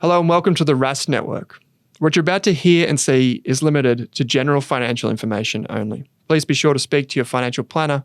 Hello and welcome to the Rask Network. What you're about to hear and see is limited to general financial information only. Please be sure to speak to your financial planner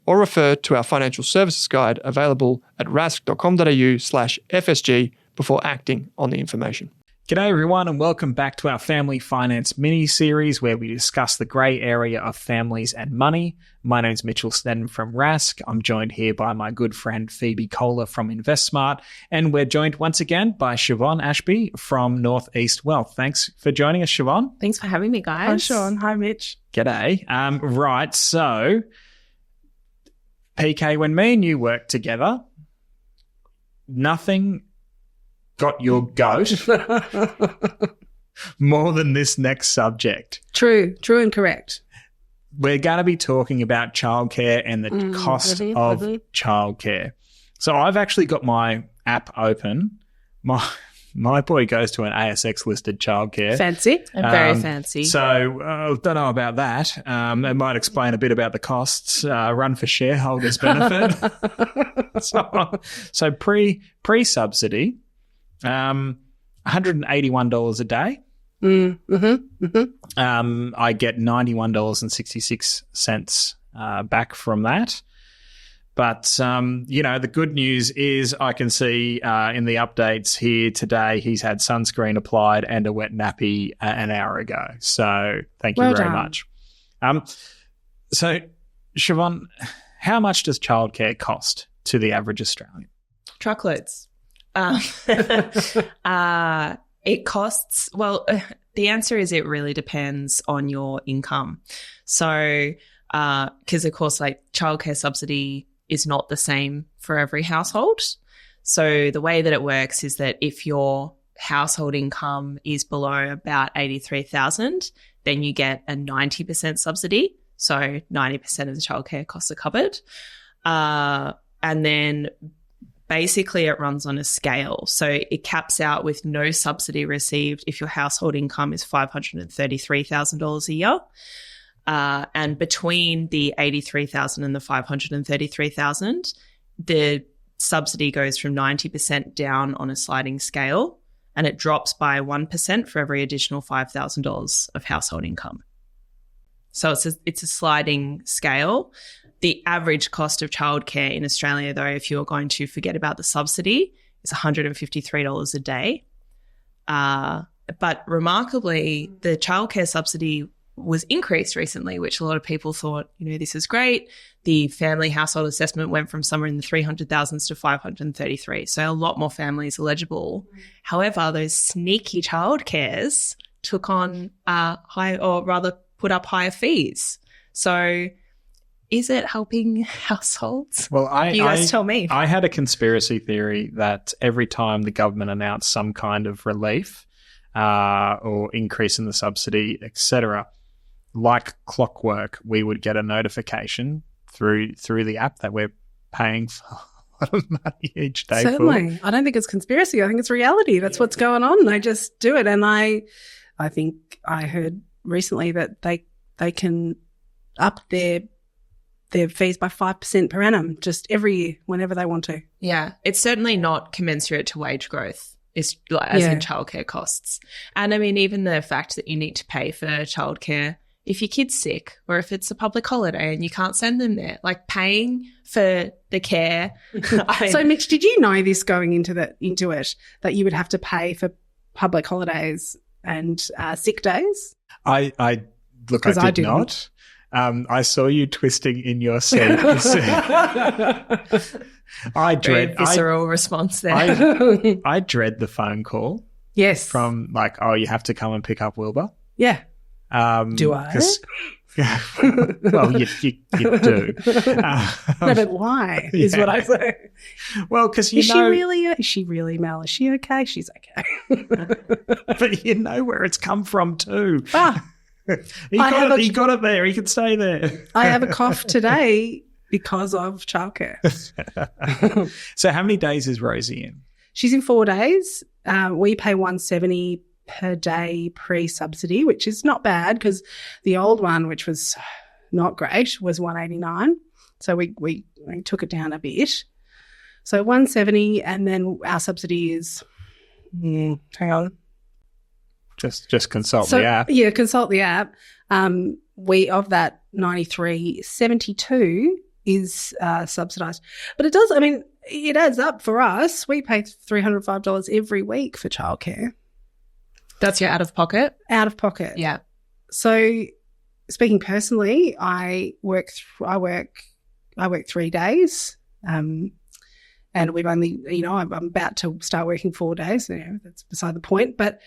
or refer to our financial services guide available at rask.com.au/FSG before acting on the information. G'day everyone and welcome back to our Family Finance mini-series where we discuss the grey area of families and money. My name's Mitchell Sneddon from Rask. I'm joined here by my good friend Phoebe Kohler from InvestSmart, and we're joined once again by Siobhan Ashby from Northeast Wealth. Thanks for joining us, Siobhan. Thanks for having me, guys. Hi, Sean. Hi, Mitch. G'day. Right, so PK, when me and you worked together, nothing got your goat more than this next subject. True and correct. We're going to be talking about childcare and the cost of childcare. So I've actually got my app open. My boy goes to an ASX-listed childcare. Fancy. Very fancy. So don't know about that. It might explain a bit about the costs. Run for shareholders' benefit. so pre-subsidy, $181 a day. I get $91.66 back from that. But, the good news is I can see in the updates here today he's had sunscreen applied and a wet nappy an hour ago. So thank you very much. So, Siobhan, how much does childcare cost to the average Australian? Truckloads. It costs, the answer is it really depends on your income. So, because of course, childcare subsidy is not the same for every household. So the way that it works is that if your household income is below about $83,000, then you get a 90% subsidy. So 90% of the childcare costs are covered. And then basically it runs on a scale. So it caps out with no subsidy received if your household income is $533,000 a year. And between the $83,000 and the $533,000, the subsidy goes from 90% down on a sliding scale, and it drops by 1% for every additional $5,000 of household income. So it's a sliding scale. The average cost of childcare in Australia, though, if you're going to forget about the subsidy, is $153 a day. But remarkably, the childcare subsidy was increased recently, which a lot of people thought, this is great. The family household assessment went from somewhere in the 300,000s to 533. So a lot more families eligible. However, those sneaky childcares took on put up higher fees. So is it helping households? Well, you guys tell me. I had a conspiracy theory that every time the government announced some kind of relief or increase in the subsidy, etc., like clockwork, we would get a notification through the app that we're paying for a lot of money each day. Certainly. I don't think it's conspiracy. I think it's reality. That's what's going on. They just do it. And I think I heard recently that they can up their fees by 5% per annum just every year whenever they want to. Yeah. It's certainly not commensurate to wage growth. As in childcare costs. And I mean, even the fact that you need to pay for childcare if your kid's sick or if it's a public holiday and you can't send them there, paying for the care. So, Mitch, did you know this going into it, that you would have to pay for public holidays and sick days? I did not. I saw you twisting in your seat. I dread visceral response there. I dread the phone call. Yes. From you have to come and pick up Wilbur. Yeah. Do I? Well, you do. No, but why is what I say. Well, because is she really, Mel? Is she okay? She's okay. But you know where it's come from too. He got it there. He can stay there. I have a cough today because of childcare. So how many days is Rosie in? She's in 4 days. We pay $170 per day pre-subsidy, which is not bad because the old one, which was not great, was $189. So we took it down a bit. So $170, and then our subsidy is Hang on. Just consult the app. Yeah, consult the app. We of that 93, 72 is subsidised. But it does, I mean, it adds up for us. We pay $305 every week for childcare. That's your out of pocket? Out of pocket. Yeah. So speaking personally, I work 3 days. And we've only, I'm about to start working 4 days. That's beside the point. But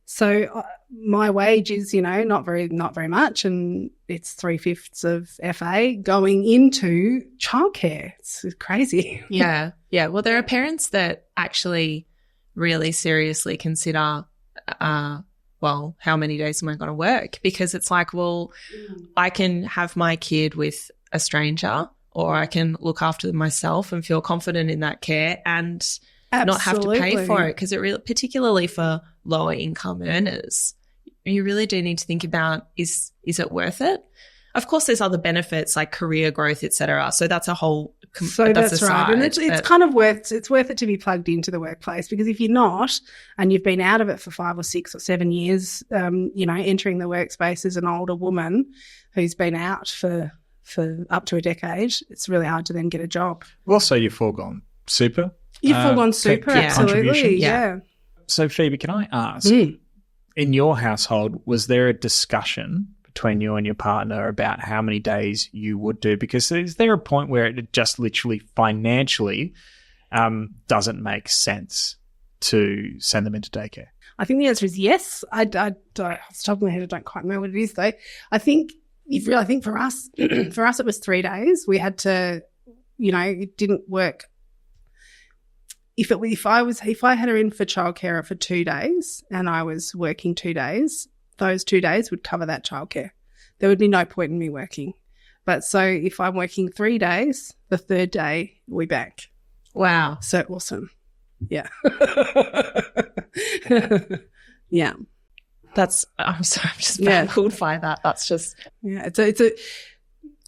so my wage is, not very much, and it's 3/5 of FA going into childcare. It's crazy. Yeah. Yeah. Well, there are parents that actually really seriously consider, how many days am I going to work? Because it's like, well, I can have my kid with a stranger, or I can look after them myself and feel confident in that care and not have to pay for it. Because particularly for lower income earners, you really do need to think about, is it worth it? Of course, there's other benefits like career growth, etc. So that's a whole. That's right, and it's kind of worth it to be plugged into the workplace, because if you're not, and you've been out of it for 5 or 6 or 7 years, entering the workspace as an older woman who's been out for up to a decade, it's really hard to then get a job. Also, you've foregone super. You've foregone super, absolutely, yeah. So, Phoebe, can I ask, in your household, was there a discussion between you and your partner about how many days you would do? Because is there a point where it just literally financially doesn't make sense to send them into daycare? I think the answer is yes. I don't, off the top of my head, I don't quite know what it is though. I think for us, it was 3 days. We had to, it didn't work. If I had her in for childcare for 2 days and I was working 2 days, those 2 days would cover that childcare. There would be no point in me working. But so if I'm working 3 days, the third day we bank. Wow. So awesome. Yeah. Yeah. I'm sorry, I'm just baffled by that. That's just. Yeah. It's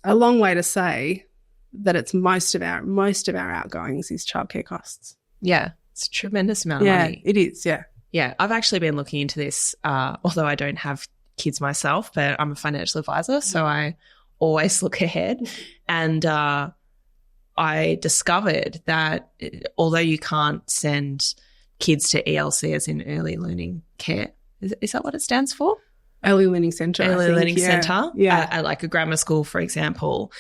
a long way to say that it's most of our outgoings is childcare costs. Yeah. It's a tremendous amount of money. Yeah, it is. Yeah. Yeah, I've actually been looking into this, although I don't have kids myself, but I'm a financial advisor, so I always look ahead. And I discovered that although you can't send kids to ELC, as in early learning care, is that what it stands for? Early Learning Centre. Early Learning Centre. Yeah. At like a grammar school, for example,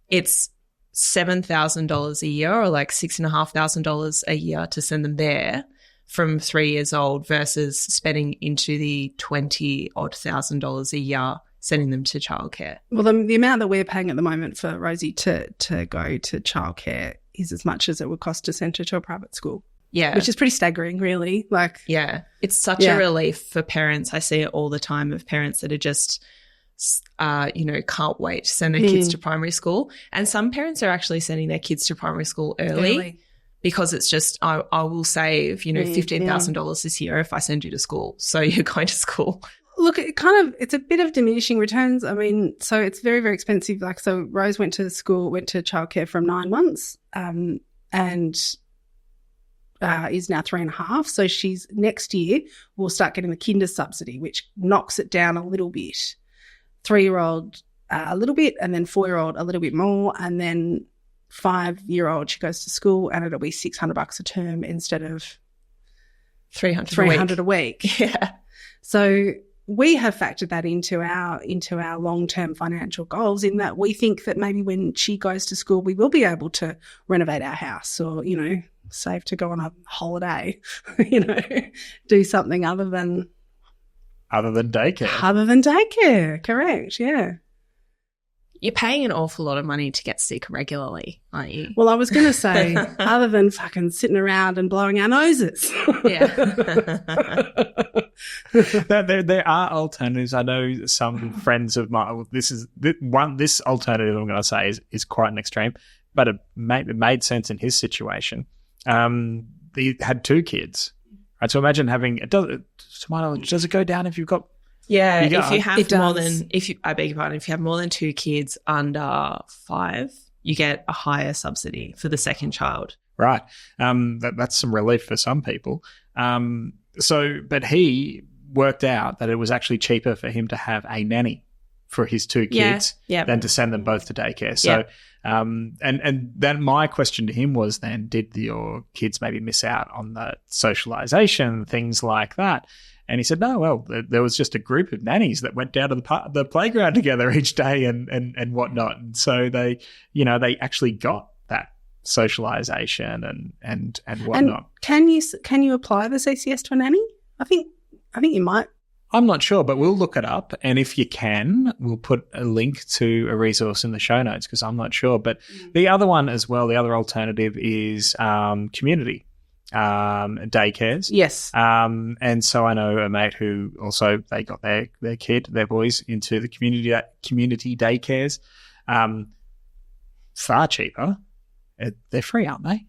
it's $7,000 a year, or like $6,500 a year to send them there from 3 years old, versus spending into the $20,000 a year sending them to childcare. Well, the amount that we're paying at the moment for Rosie to go to childcare is as much as it would cost to send her to a private school. Yeah. Which is pretty staggering, really. Yeah. It's such a relief for parents. I see it all the time of parents that are just, can't wait to send their kids to primary school. And some parents are actually sending their kids to primary school early. Because it's just, I will save, $15,000 this year if I send you to school. So you're going to school. Look, it's a bit of diminishing returns. I mean, so it's very, very expensive. So Rose went to childcare from 9 months, and is now 3.5. So next year will start getting the kinder subsidy, which knocks it down a little bit. 3-year-old a little bit, and then 4-year-old a little bit more, and then 5-year-old she goes to school, and it'll be $600 a term instead of $300 a week. Yeah. So we have factored that into our long-term financial goals, in that we think that maybe when she goes to school we will be able to renovate our house, or save to go on a holiday, do something other than daycare. Correct. Yeah. You're paying an awful lot of money to get sick regularly, aren't you? Well, I was going to say, other than fucking sitting around and blowing our noses. Yeah. There are alternatives. I know some friends of mine, this alternative I'm going to say is quite an extreme, but it made sense in his situation. He had 2 kids. Right? So imagine having, to my knowledge, does it go down if you've got? Yeah, if you have if you have more than 2 kids under 5, you get a higher subsidy for the second child. Right. That's some relief for some people. But he worked out that it was actually cheaper for him to have a nanny for his two kids than to send them both to daycare. So, and then my question to him was then, did your kids maybe miss out on the socialization, things like that? And he said, no, well, there was just a group of nannies that went down to the playground together each day and whatnot. And so they actually got that socialization and whatnot. And can you apply the CCS to a nanny? I think you might. I'm not sure, but we'll look it up. And if you can, we'll put a link to a resource in the show notes because I'm not sure. But the other one as well, the other alternative is community daycares. Yes. And so I know a mate who also they got their boys into the community daycares. Far cheaper. They're free, aren't they?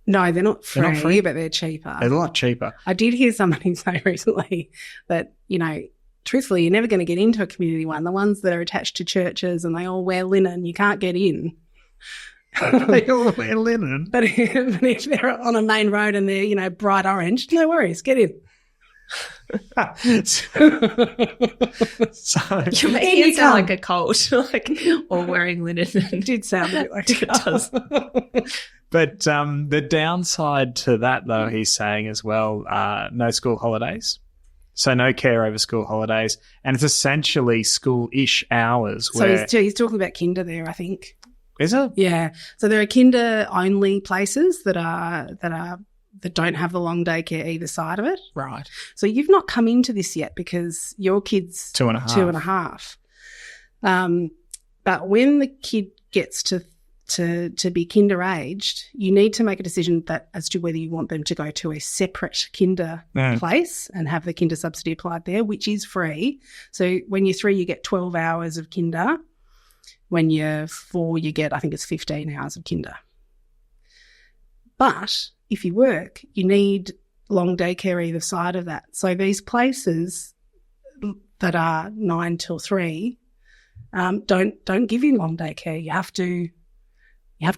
No, they're not free, but they're cheaper. They're a lot cheaper. I did hear somebody say recently that, truthfully, you're never going to get into a community one. The ones that are attached to churches and they all wear linen, you can't get in. They all wear linen. But if they're on a main road and they're, bright orange, no worries, get in. So you're making it sound like a cult, or wearing linen. It did sound a bit like it does. But the downside to that, though, he's saying as well, no school holidays. So no care over school holidays. And it's essentially school-ish hours. So he's talking about kinder there, I think. Is it? Yeah. So there are kinder-only places that don't have the long daycare either side of it. Right. So you've not come into this yet because your kid's 2.5. But when the kid gets to be kinder aged, you need to make a decision as to whether you want them to go to a separate kinder place and have the kinder subsidy applied there, which is free. So when you're 3, you get 12 hours of kinder. When you're 4, you get, I think it's 15 hours of kinder. But if you work, you need long daycare either side of that. So these places that are 9 till 3 don't give you long daycare. You have to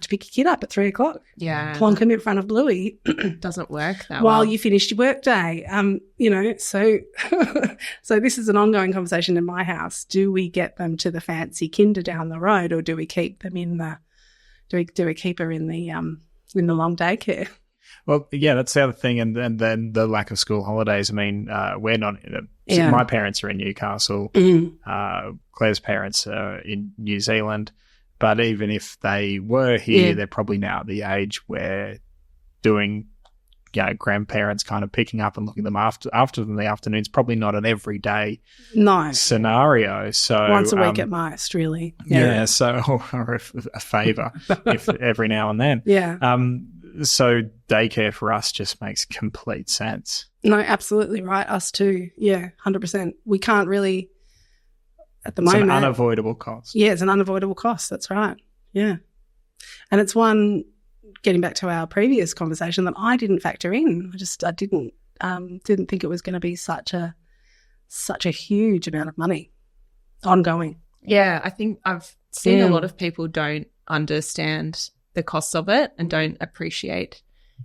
pick your kid up at 3 o'clock. Yeah. Plonk him in front of Bluey. Doesn't work that while well. you finished your work day. So so this is an ongoing conversation in my house. Do we get them to the fancy kinder down the road, or do we keep them in do we keep her in the long daycare? Well, yeah, that's the other thing. And then the lack of school holidays. I mean, we're not my parents are in Newcastle. Claire's parents are in New Zealand. But even if they were here, they're probably now at the age where doing, grandparents kind of picking up and looking them after them in the afternoons, probably not an everyday scenario. So once a week at most, really. Yeah. So or a favour if every now and then. Yeah. So daycare for us just makes complete sense. No, absolutely right. Us too. Yeah, 100%. We can't really. At the moment. It's an unavoidable cost. Yeah, it's an unavoidable cost. That's right. Yeah. And it's one, getting back to our previous conversation, that I didn't factor in. I didn't think it was going to be such a huge amount of money ongoing. Yeah, I think I've seen a lot of people don't understand the costs of it and don't appreciate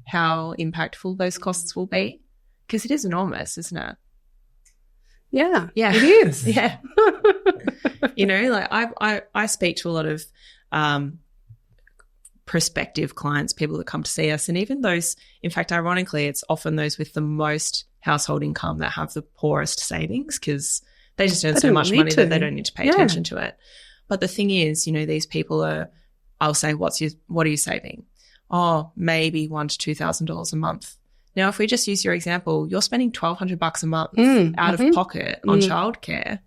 how impactful those costs will be, because it is enormous, isn't it? Yeah, it is. Yeah. I speak to a lot of prospective clients, people that come to see us, and even those, in fact, ironically, it's often those with the most household income that have the poorest savings, because they just earn so much money that they don't need to pay attention to it. But the thing is, these people I'll say, what are you saving? Oh, maybe $1,000 to $2,000 a month. Now, if we just use your example, you're spending $1,200 a month out of pocket on childcare.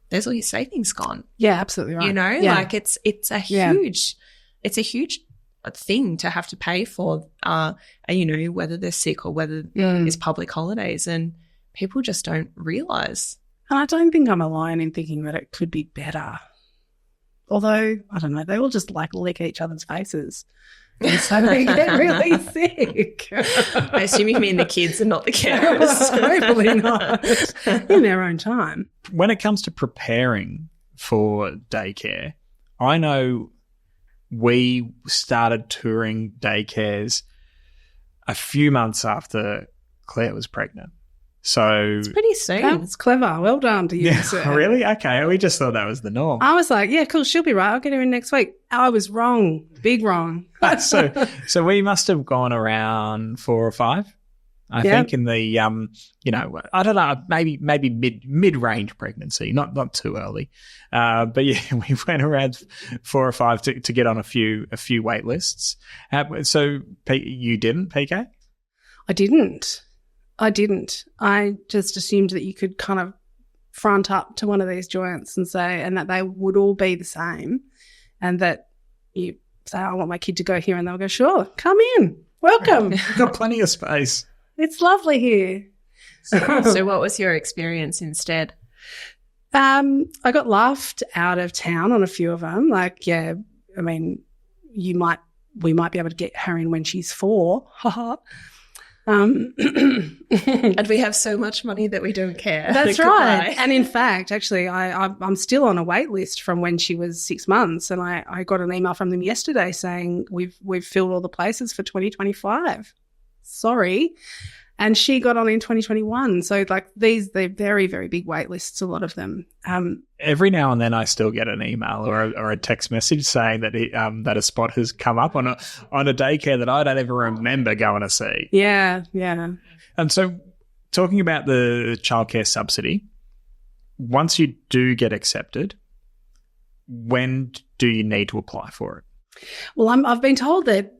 There's all your savings gone. Yeah, absolutely right. It's a huge thing to have to pay for. Whether they're sick or whether it's public holidays, and people just don't realise. And I don't think I'm alone in thinking that it could be better. Although, I don't know, they all just lick each other's faces. And so they get really sick. I assume you mean the kids and not the carers. Hopefully not. In their own time. When it comes to preparing for daycare, I know we started touring daycares a few months after Claire was pregnant. So It's pretty soon. That's clever. Well done to you. yeah, sir. really? Okay, we just thought that was the norm. I was like, yeah, cool. She'll be right. I'll get her in next week. I was wrong. Big wrong. so we must have gone around 4 or 5. I think in the I don't know, maybe mid-range pregnancy, not too early, but yeah, we went around 4 or 5 to get on a few wait lists. So you didn't, PK? I didn't. I just assumed that you could kind of front up to one of these joints and say, and that they would all be the same, and that you say, I want my kid to go here, and they'll go, sure, come in, welcome. We've got plenty of space. It's lovely here. So what was your experience instead? I got laughed out of town on a few of them. Like, yeah, I mean, we might be able to get her in when she's 4. And we have so much money that we don't care. That's Goodbye. right. And in fact, actually, I'm still on a wait list from when she was 6 months, and I got an email from them yesterday saying we've filled all the places for 2025. Sorry. And she got on in 2021. So like they're very, very big wait lists, a lot of them. Every now and then I still get an email or a text message saying that that a spot has come up on a daycare that I don't even remember going to see. Yeah. And so talking about the childcare subsidy, once you do get accepted, when do you need to apply for it? Well, I've been told that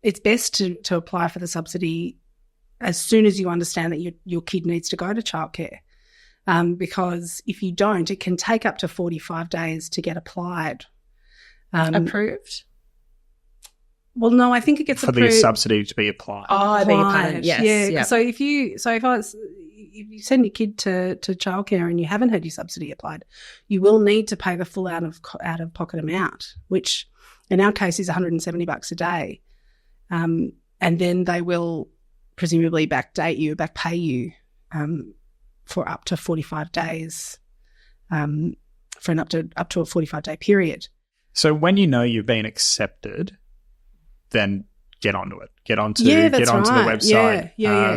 it's best to apply for the subsidy as soon as you understand that your kid needs to go to childcare, because if you don't, it can take up to 45 days to get applied. Approved? Well, no, I think it gets for approved. the subsidy to be applied. Oh, I beg your pardon. Yes. Yeah. Yeah. So if you send your kid to childcare and you haven't had your subsidy applied, you will need to pay the full out of pocket amount, which in our case is $170 a day, and then they will presumably back pay you for up to 45 days, for an up to a 45-day period. So when you know you've been accepted, then get onto it. Get onto the website,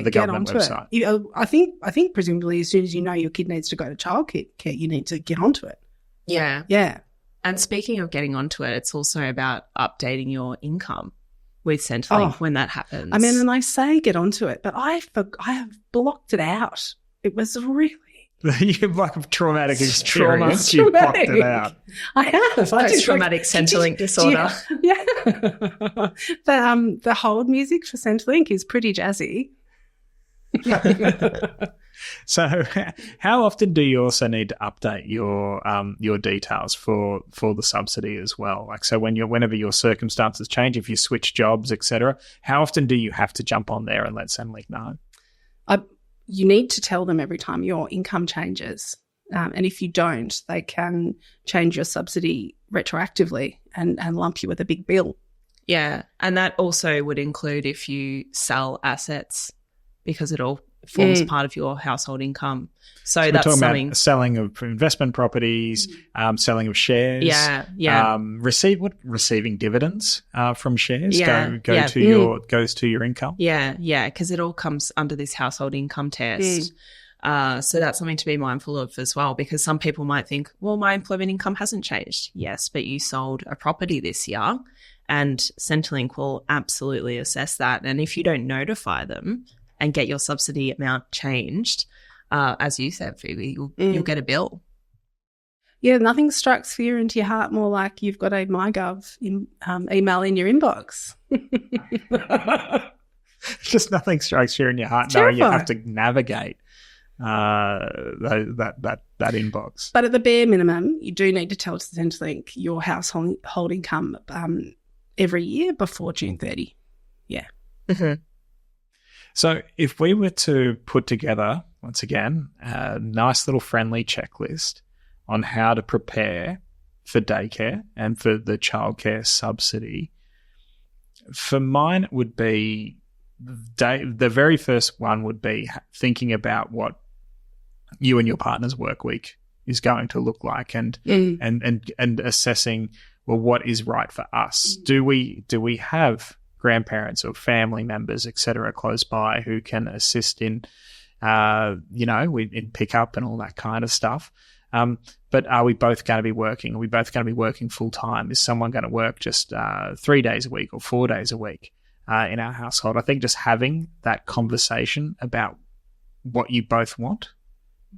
the government website. I think presumably as soon as you know your kid needs to go to childcare, you need to get onto it. Yeah. Yeah. And speaking of getting onto it, it's also about updating your income with Centrelink when that happens. I mean, and I say get onto it, but I have blocked it out. It was really you like a traumatic experience. You blocked it out. I have. Post-traumatic Centrelink disorder. Yeah. The hold music for Centrelink is pretty jazzy. So how often do you also need to update your details for the subsidy as well? Like, so whenever your circumstances change, if you switch jobs, etc., how often do you have to jump on there and let Centrelink know? You need to tell them every time your income changes. And if you don't, they can change your subsidy retroactively and lump you with a big bill. Yeah. And that also would include if you sell assets, because it all forms part of your household income. So that's something. About selling of investment properties, selling of shares. Yeah. Receiving dividends from shares goes to your income. Yeah, because it all comes under this household income test. So that's something to be mindful of as well, because some people might think, well, my employment income hasn't changed. Yes, but you sold a property this year, and Centrelink will absolutely assess that. And if you don't notify them and get your subsidy amount changed, as you said, Phoebe, you'll get a bill. Yeah, nothing strikes fear into your heart more like you've got a MyGov email in your inbox. Just nothing strikes fear in your heart knowing you have to navigate that inbox. But at the bare minimum, you do need to tell Centrelink your household income every year before June 30. Yeah. Mm-hmm. So if we were to put together, once again, a nice little friendly checklist on how to prepare for daycare and for the childcare subsidy, for mine it would be the very first one would be thinking about what you and your partner's work week is going to look like, and assessing, well, what is right for us? Do we have grandparents or family members, etc., close by who can assist in, in pickup and all that kind of stuff. But are we both going to be working? Are we both going to be working full time? Is someone going to work just 3 days a week or 4 days a week in our household? I think just having that conversation about what you both want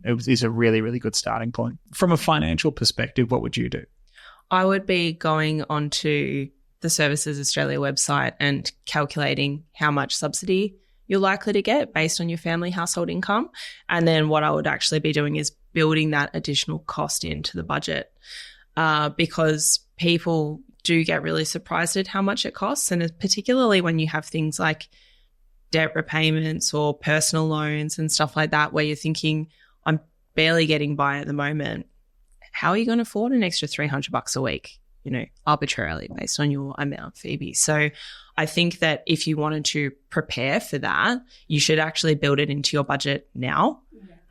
is a really, really good starting point. From a financial perspective, what would you do? I would be going onto the Services Australia website and calculating how much subsidy you're likely to get based on your family household income. And then what I would actually be doing is building that additional cost into the budget, because people do get really surprised at how much it costs. And particularly when you have things like debt repayments or personal loans and stuff like that, where you're thinking, I'm barely getting by at the moment. How are you going to afford an extra $300 a week, arbitrarily based on your amount, Phoebe? So I think that if you wanted to prepare for that, you should actually build it into your budget now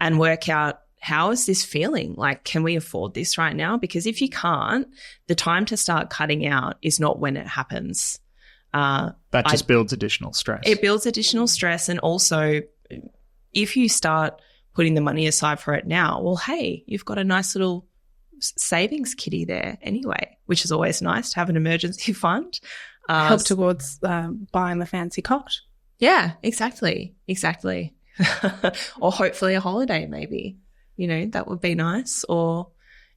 and work out, how is this feeling? Like, can we afford this right now? Because if you can't, the time to start cutting out is not when it happens. That just builds additional stress. It builds additional stress. And also, if you start putting the money aside for it now, well, hey, you've got a nice little savings kitty there anyway, which is always nice to have an emergency fund. Help towards buying the fancy cot. Yeah, exactly. Or hopefully a holiday maybe. That would be nice, or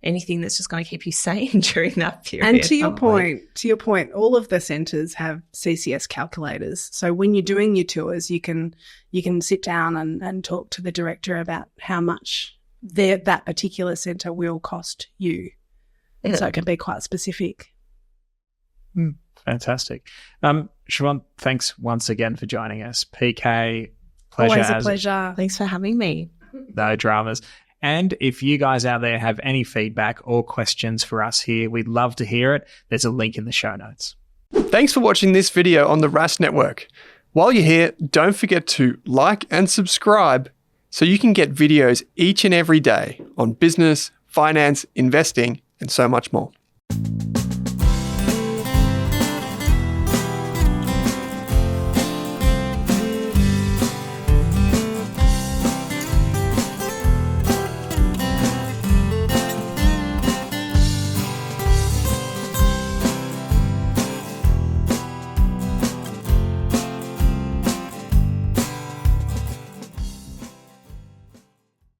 anything that's just going to keep you sane during that period. And to your point, all of the centres have CCS calculators. So when you're doing your tours, you can sit down and talk to the director about how much that particular centre will cost you. And so it can be quite specific. Fantastic. Siobhan, thanks once again for joining us. PK, pleasure. Always a pleasure. Thanks for having me. No dramas. And if you guys out there have any feedback or questions for us here, we'd love to hear it. There's a link in the show notes. Thanks for watching this video on the Rask Network. While you're here, don't forget to like and subscribe so you can get videos each and every day on business, finance, investing, and so much more.